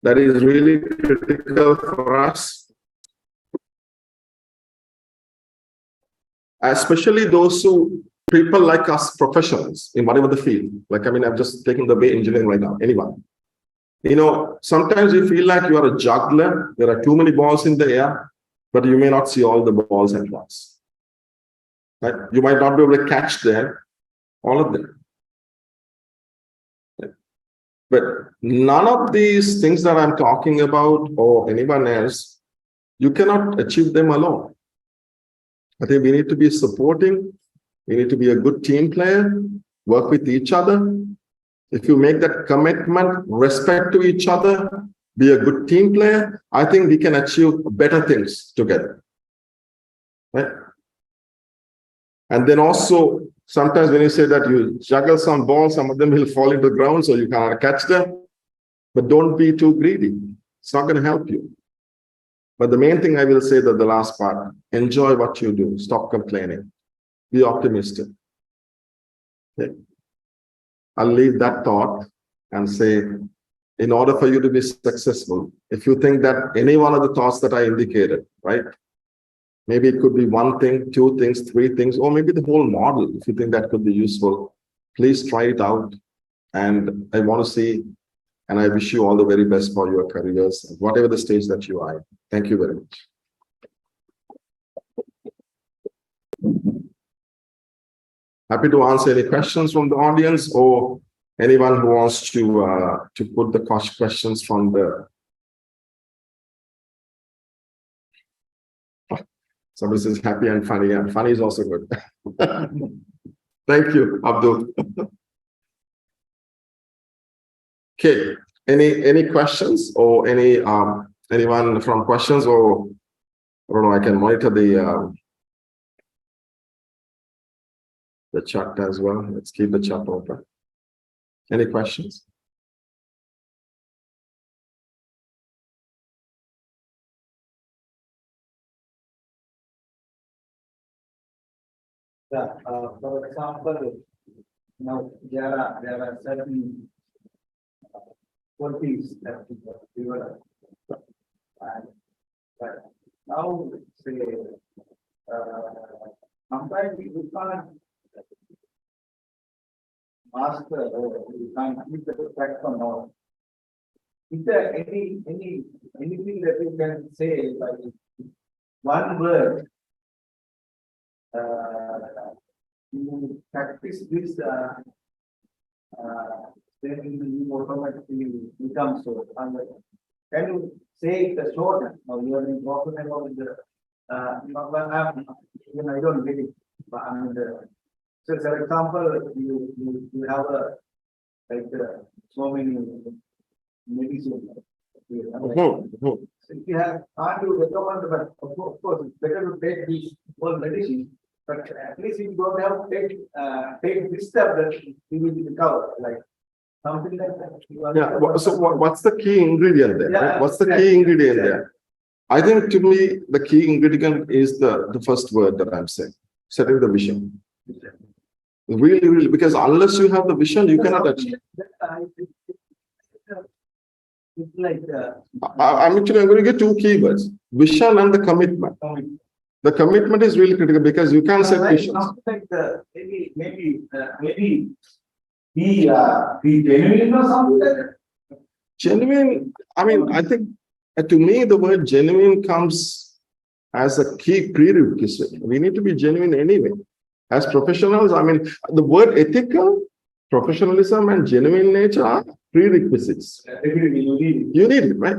is really critical for us, especially those people like us, professionals in whatever the field. Like, I'm just taking the way engineering right now, anyone. Sometimes you feel like you are a juggler. There are too many balls in the air, but you may not see all the balls at once. Right? You might not be able to catch them, all of them. Right? But none of these things that I'm talking about or anyone else, you cannot achieve them alone. I think we need to be supporting. We need to be a good team player, work with each other. If you make that commitment, respect to each other, be a good team player, I think we can achieve better things together. Right? And then also, sometimes when you say that you juggle some balls, some of them will fall into the ground, so you cannot catch them. But don't be too greedy. It's not going to help you. But the main thing I will say that the last part, enjoy what you do. Stop complaining. Be optimistic. Okay. I'll leave that thought and say, in order for you to be successful, if you think that any one of the thoughts that I indicated, right? Maybe it could be one thing, two things, three things, or maybe the whole model. If you think that could be useful, please try it out. And I want to see, and I wish you all the very best for your careers, whatever the stage that you are. Thank you very much. Happy to answer any questions from the audience or anyone who wants to put the questions from the. Somebody says happy and funny. Yeah, funny is also good. Thank you, Abdul. Okay. Any questions or anyone from questions, or I don't know, I can monitor the chat as well. Let's keep the chat open. Any questions? Yeah, for example, now there are certain qualities that we were, but now say sometimes we can't master or we can't keep the effect on all. Is there anything that you can say like one word? You practice this, then you automatically become so. Can you say it short? Or you are talking about the even I don't get it. But so for example, you have so many medicine. So if you have can't do recommend, but of course it's better to take these whole medicine. But at least if you don't have take this step that you will recover. Like something like that. So what's the key ingredient there? Yeah, Right? What's the exactly, key ingredient exactly. there? I think to me, the key ingredient is the first word that I'm saying, setting the vision. Really, really, because unless you have the vision, you cannot achieve. It's like, I'm going to get two keywords, vision and the commitment. The commitment is really critical because you can't set visions. something like maybe he genuine or something like that. Genuine, I mean, I think to me, the word genuine comes as a key prerequisite. We need to be genuine anyway. As professionals, I mean, the word ethical, professionalism, and genuine nature are prerequisites. Definitely, you need it. You need it, right?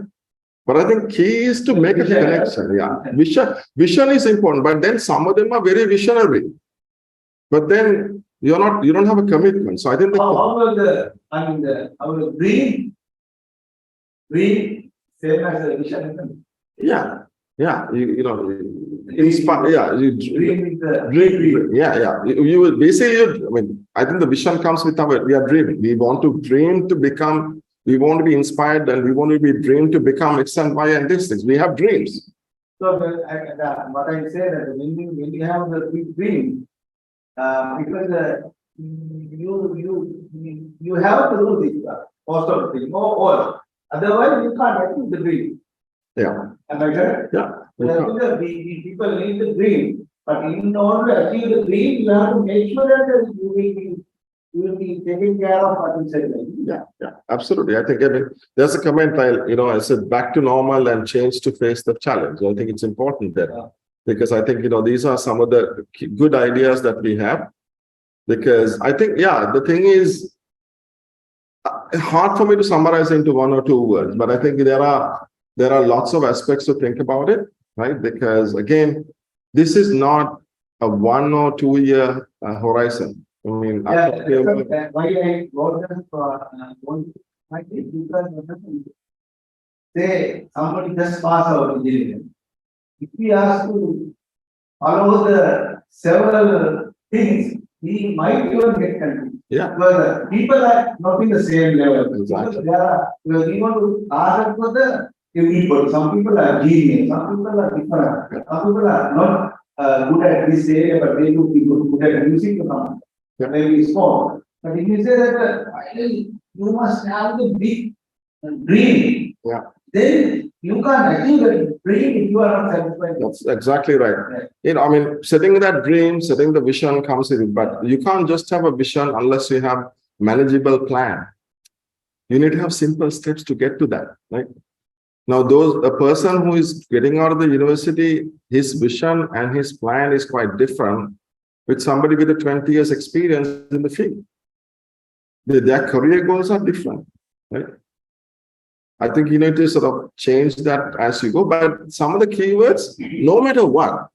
But I think key is to make a Vision, connection. Yeah, yeah. vision is important, but then some of them are very visionary. But then you don't have a commitment. So I think How about our dream, same as the vision, isn't it? yeah, inspire. Yeah, Dream is the dream. Yeah. You will basically. I mean, I think the vision comes with we are dreaming. We want to dream to become. We want to be inspired, and we want to be dream to become X and Y and these things. We have dreams. So what I say that when you have the big dream, because you have to do this most of the thing, all. Otherwise, you can't achieve the dream. Yeah. Am I correct? Yeah. The people need the dream, but in order to achieve the dream, you have to make sure that you will be taking care of what you said. Yeah, absolutely. I think there's a comment I said back to normal and change to face the challenge. I think it's important there because I think these are some of the good ideas that we have. Because I think the thing is hard for me to summarize into one or two words, but I think there are lots of aspects to think about it, right? Because again, this is not a 1 or 2 year horizon. I mean, why I wrote this for I think because say somebody just passed out engineering. If we ask to follow the several things, he might even get confused. Yeah. But people are not in the same level. Exactly. Because we want to ask for the people. Some people are genius, some people are different, some people are not good at this area, but they will be good at music or something. Maybe sport. But if you say that finally you must have the big dream, then you can't achieve the dream if you are not satisfied. That's exactly right. I mean, setting that dream, setting the vision comes with it, but you can't just have a vision unless you have manageable plan. You need to have simple steps to get to that, right? Now, a person who is getting out of the university, his vision and his plan is quite different with somebody with a 20 years experience in the field. Their career goals are different, right? I think you need to sort of change that as you go, but some of the keywords, no matter what,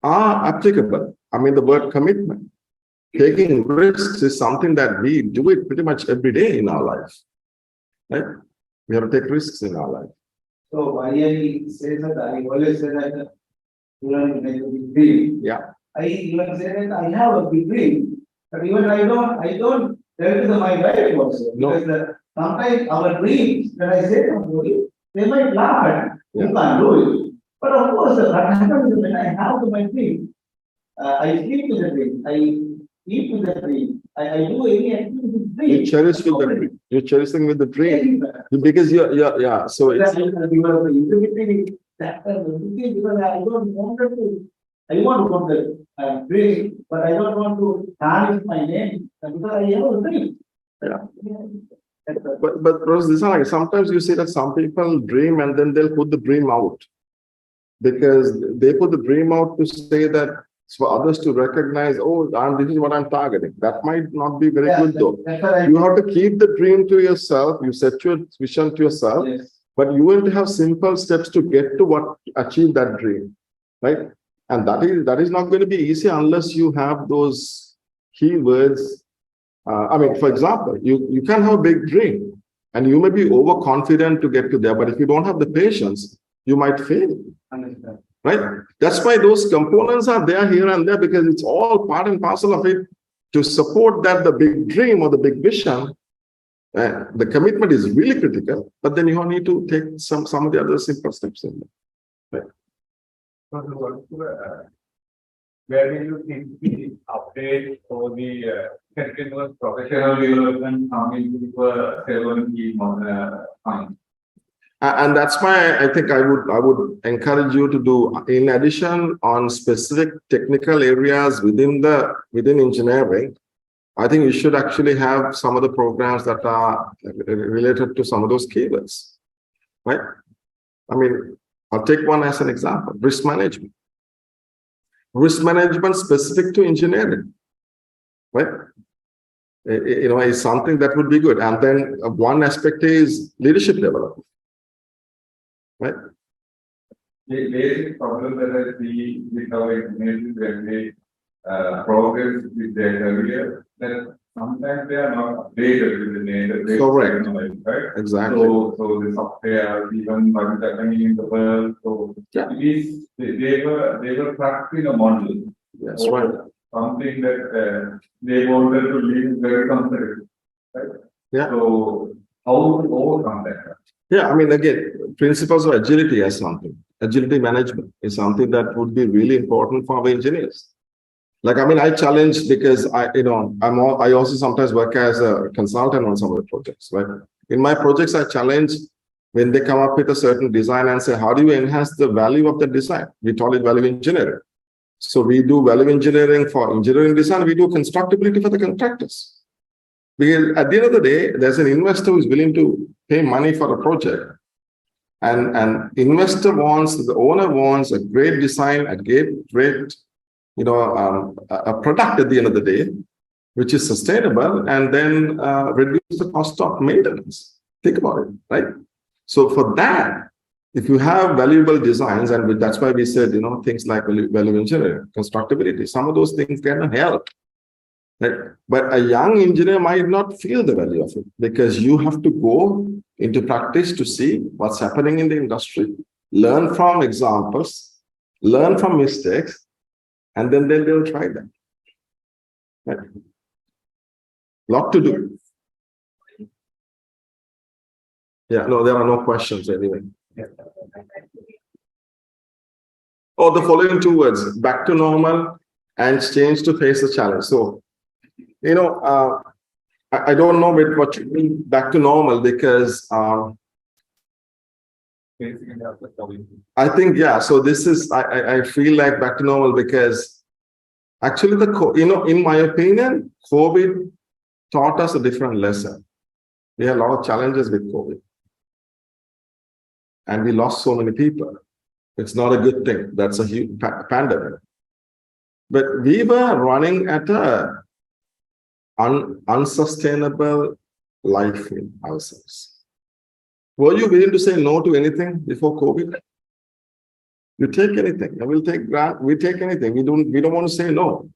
are applicable. I mean, the word commitment, taking risks is something that we do it pretty much every day in our life, right? We have to take risks in our life. So why I say that, I always say that you want to make a big dream. Yeah. I even say that I have a big dream, but even I don't tell to my wife also. No. Because sometimes our dreams, when I say to somebody, they might laugh at it. You can't do it. But of course, what happens is when I have my dream, I sleep to the dream, I eat to the dream, I do any activity with dream. You cherish with the dream. You're cherishing with the dream. Because so it's Because I don't want to. I want to put the dream, but I don't want to tarnish my name because I have a dream. But Rose, this is like sometimes you see that some people dream and then they'll put the dream out because they put the dream out to say that it's for others to recognize, this is what I'm targeting. That might not be very good though. You have to keep the dream to yourself. You set your vision to yourself, but you will have simple steps to get to achieve that dream, right? And that is not going to be easy unless you have those keywords. I mean, for example, you can have a big dream and you may be overconfident to get to there, but if you don't have the patience, you might fail. Right? That's why those components are there here and there, because it's all part and parcel of it to support that the big dream or the big vision The commitment is really critical, but then you need to take some of the other simple steps in there. Where do you think the update for the continuous professional development coming to the 7 key fund? And that's why I think I would encourage you to do, in addition on specific technical areas within engineering, I think you should actually have some of the programs that are related to some of those keywords, right? I mean, I'll take one as an example: risk management. Risk management specific to engineering, right? Is something that would be good. And then one aspect is leadership development, right? The basic problem that I see with our engineers when they progress with their career, that sometimes they are not updated with the latest technology, right? Exactly. So the software, even what is happening in the world, so yeah. It is they were practicing a model. That's right. Something that they wanted to live very comfortably, right? Yeah. So how to overcome that? Yeah, I mean, again, principles of agility as something. Agility management is something that would be really important for our engineers. Like, I mean, I challenge because I also sometimes work as a consultant on some of the projects, right? In my projects, I challenge when they come up with a certain design and say, how do you enhance the value of the design? We call it value engineering. So we do value engineering for engineering design. We do constructability for the contractors. Because at the end of the day, there's an investor who is willing to pay money for a project. And the owner wants a great design, a great a product at the end of the day, which is sustainable, and then reduce the cost of maintenance. Think about it, right? So for that, if you have valuable designs, and that's why we said, things like value engineering, constructability, some of those things can help. Right? But a young engineer might not feel the value of it because you have to go into practice to see what's happening in the industry, learn from examples, learn from mistakes, and then they'll try that. Right? Lot to do. Yeah, no, there are no questions anyway. Oh, the following 2 words: back to normal and change to face the challenge. So, I don't know what you mean back to normal, because I think, yeah, so this is, I feel like back to normal because actually in my opinion, COVID taught us a different lesson. We had a lot of challenges with COVID. And we lost so many people. It's not a good thing. That's a huge pandemic. But we were running at a unsustainable life in ourselves. Were you willing to say no to anything before COVID? You take anything. We take anything. We don't want to say no.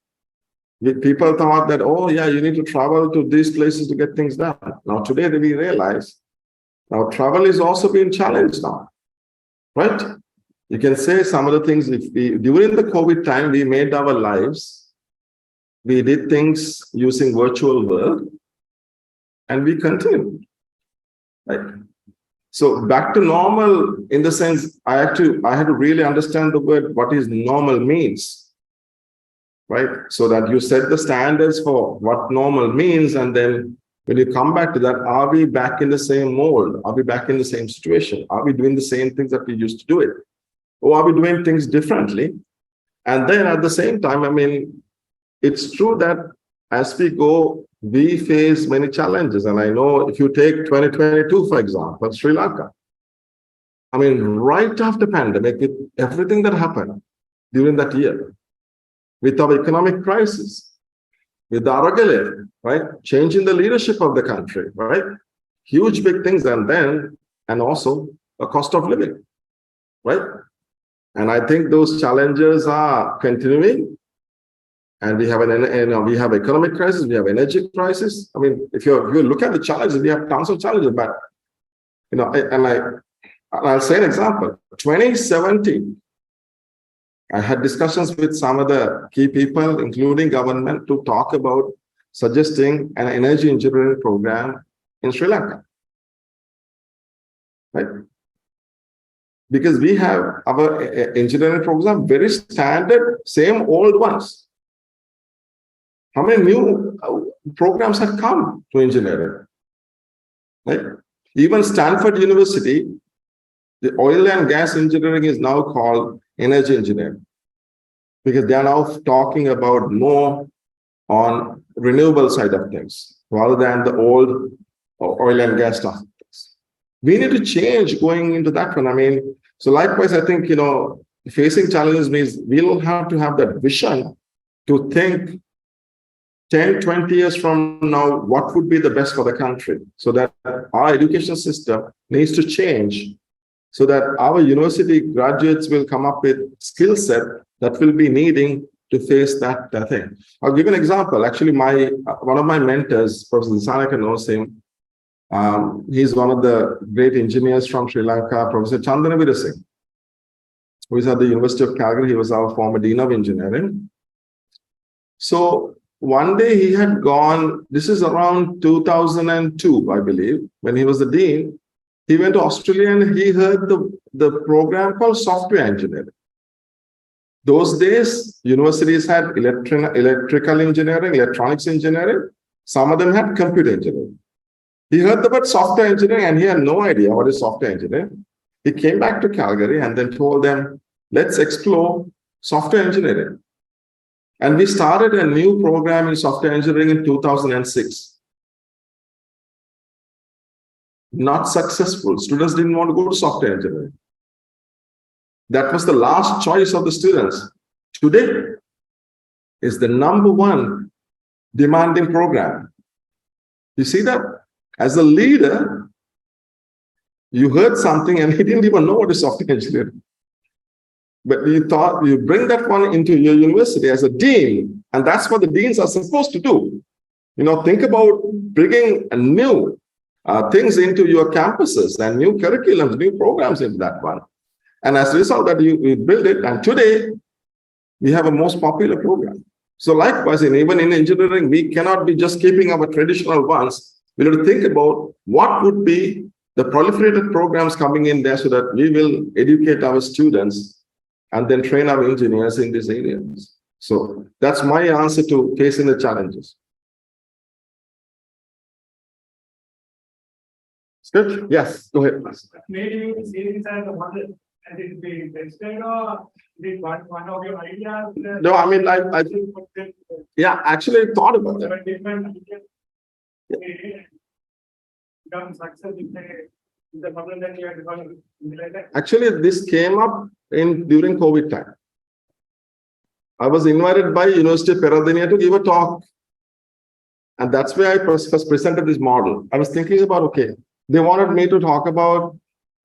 People thought that, oh yeah, you need to travel to these places to get things done. Now today we realize now travel is also being challenged now, right? You can say some of the things. During the COVID time, we made our lives. We did things using virtual world, and we continued. Right? So back to normal in the sense, I had to really understand the word, what is normal means, right? So that you set the standards for what normal means, and then when you come back to that, are we back in the same mold? Are we back in the same situation? Are we doing the same things that we used to do it? Or are we doing things differently? And then at the same time, I mean, it's true that as we go, we face many challenges. And I know if you take 2022, for example, Sri Lanka, I mean, right after pandemic, with everything that happened during that year, with our economic crisis, with the Aragale, right? Changing the leadership of the country, right? Huge, big things. And also a cost of living, right? And I think those challenges are continuing. And we have we have economic crisis, we have energy crisis. I mean, if you look at the challenges, we have tons of challenges. But I'll say an example. 2017, I had discussions with some of the key people, including government, to talk about suggesting an energy engineering program in Sri Lanka. Right? Because we have our engineering program very standard, same old ones. How many new programs have come to engineering? Right? Even Stanford University, the oil and gas engineering is now called energy engineering, because they are now talking about more on renewable side of things rather than the old oil and gas stuff. We need to change going into that one. I mean, so likewise, I think, facing challenges means we'll have to have that vision to think 10, 20 years from now, what would be the best for the country, so that our education system needs to change, so that our university graduates will come up with skill set that will be needing to face that thing. I'll give an example. Actually, one of my mentors, Professor Sanaka knows him. He's one of the great engineers from Sri Lanka, Professor Chandana Virasinghe, who is at the University of Calgary. He was our former Dean of Engineering. So one day he had gone, this is around 2002, I believe, when he was the Dean. He went to Australia and he heard the program called software engineering. Those days, universities had electrical engineering, electronics engineering. Some of them had computer engineering. He heard the word software engineering and he had no idea what is software engineering. He came back to Calgary and then told them, let's explore software engineering. And we started a new program in software engineering in 2006. Not successful. Students didn't want to go to software engineering. That was the last choice of the students. Today is the #1 demanding program. You see that? As a leader, you heard something and he didn't even know what is software engineering. But you thought you bring that one into your university as a dean, and that's what the deans are supposed to do. Think about bringing a new things into your campuses and new curriculums, new programs into that one. And as a result that you build it, and today we have a most popular program. So likewise, even in engineering, we cannot be just keeping our traditional ones. We have to think about what would be the proliferated programs coming in there so that we will educate our students and then train our engineers in these areas. So that's my answer to facing the challenges. Good? Yes, go ahead. Maybe you see this as a model and it be tested, or did one of your ideas? No, I mean, I think, yeah, actually I thought about it. Become success in the problem that you are developing. Actually, this came up during COVID time. I was invited by University of Peradeniya to give a talk. And that's where I first presented this model. I was thinking about, okay, they wanted me to talk about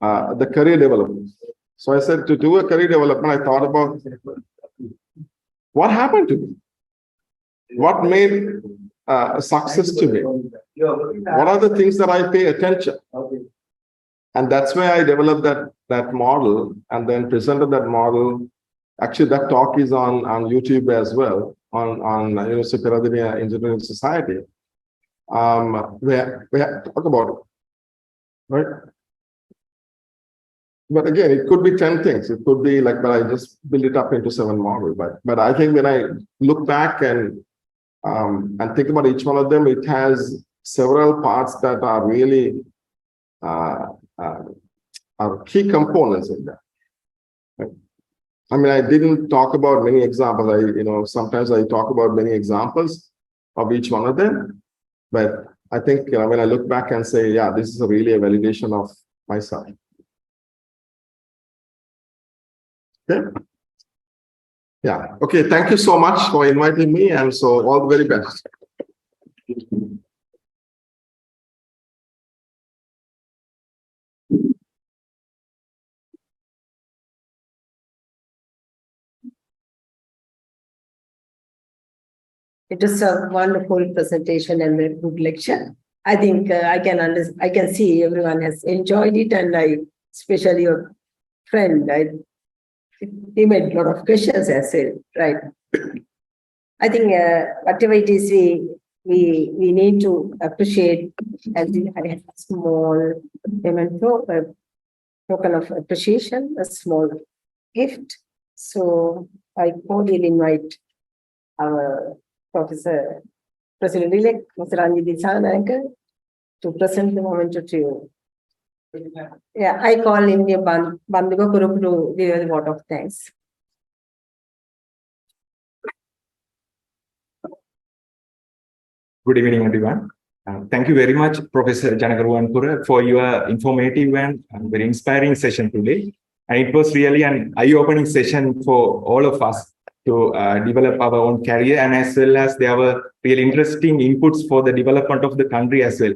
the career development. So I said, to do a career development, I thought about what happened to me? What made success to me? What are the things that I pay attention? And that's where I developed that model and then presented that model. Actually, that talk is on YouTube as well, on University of Peradeniya Engineering Society, where we talk about it, right? But again, it could be 10 things. It could be like, but I just build it up into 7 models. But I think when I look back and think about each one of them, it has several parts that are really are key components in that. Right? I mean, I didn't talk about many examples. Sometimes I talk about many examples of each one of them, but I think when I look back and say, yeah, this is really a validation of myself. Okay. Yeah. Okay. Thank you so much for inviting me, and so all the very best. It was a wonderful presentation and a good lecture. I think I can see everyone has enjoyed it, and especially your friend, he made a lot of questions as well, right? I think whatever it is, we need to appreciate as we had a small memento, a token of appreciation, a small gift. So I cordially invite our Professor President-elect, Mr. Ranjit Sananka, to present the memento to you. Yeah, I call him the Bandiga Kurup to give a vote of thanks. Good evening, everyone. Thank you very much, Professor Janagaruwanpura, for your informative and very inspiring session today. And it was really an eye-opening session for all of us to develop our own career, and as well as there were really interesting inputs for the development of the country as well.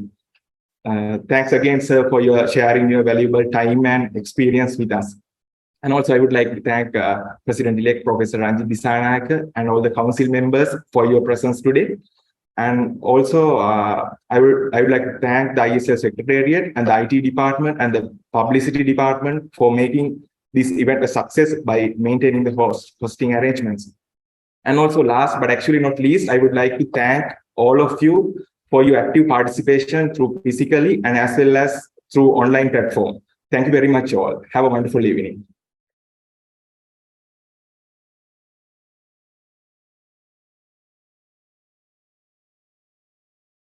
Thanks again, sir, for your sharing your valuable time and experience with us. And also, I would like to thank President-elect Professor Ranjit Disanayake and all the council members for your presence today. And also, I would like to thank the IESL Secretariat and the IT department and the publicity department for making this event a success by maintaining the hosting arrangements. And also, last but actually not least, I would like to thank all of you for your active participation through physically and as well as through online platform. Thank you very much all. Have a wonderful evening.